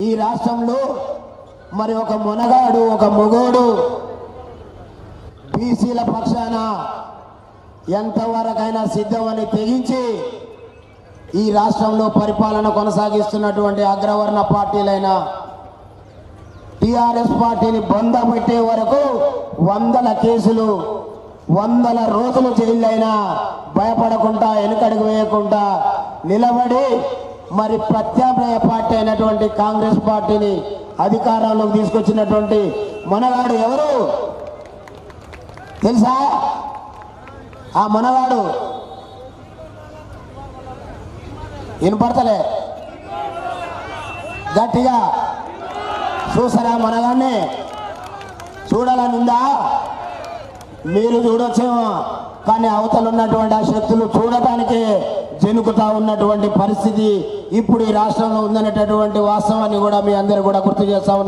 ఈ రాష్ట్రంలో మరి ఒక మొనగాడు ఒక మొగోడు బీసీల పక్షాన ఎంతవరకైనా సిద్ధమని తెగించి ఈ రాష్ట్రంలో పరిపాలన కొనసాగిస్తున్నటువంటి అగ్రవర్ణ పార్టీలైన టిఆర్ఎస్ పార్టీని బొందబెట్టే వరకు 100 కేసులు 100 రోజులు జైళ్ళైనా భయపడకుండా వెనుకడుగు వేయకుండా నిలబడి మరి ప్రత్యామ్నాయ పార్టీ అయినటువంటి కాంగ్రెస్ పార్టీని అధికారంలోకి తీసుకొచ్చినటువంటి మనగాడు ఎవరు తెలుసా? ఆ మనగాడు వినపడతలే గట్టిగా చూసారా? మనగాన్ని చూడాలని ఉందా? మీరు చూడొచ్చేమో, కానీ అవతల ఉన్నటువంటి ఆ శక్తులు చూడటానికి జనుకుతా ఉన్నటువంటి పరిస్థితి ఇప్పుడు ఈ రాష్ట్రంలో ఉందనేటటువంటి వాస్తవాన్ని కూడా మీ అందరూ కూడా గుర్తు చేస్తా ఉన్నారు.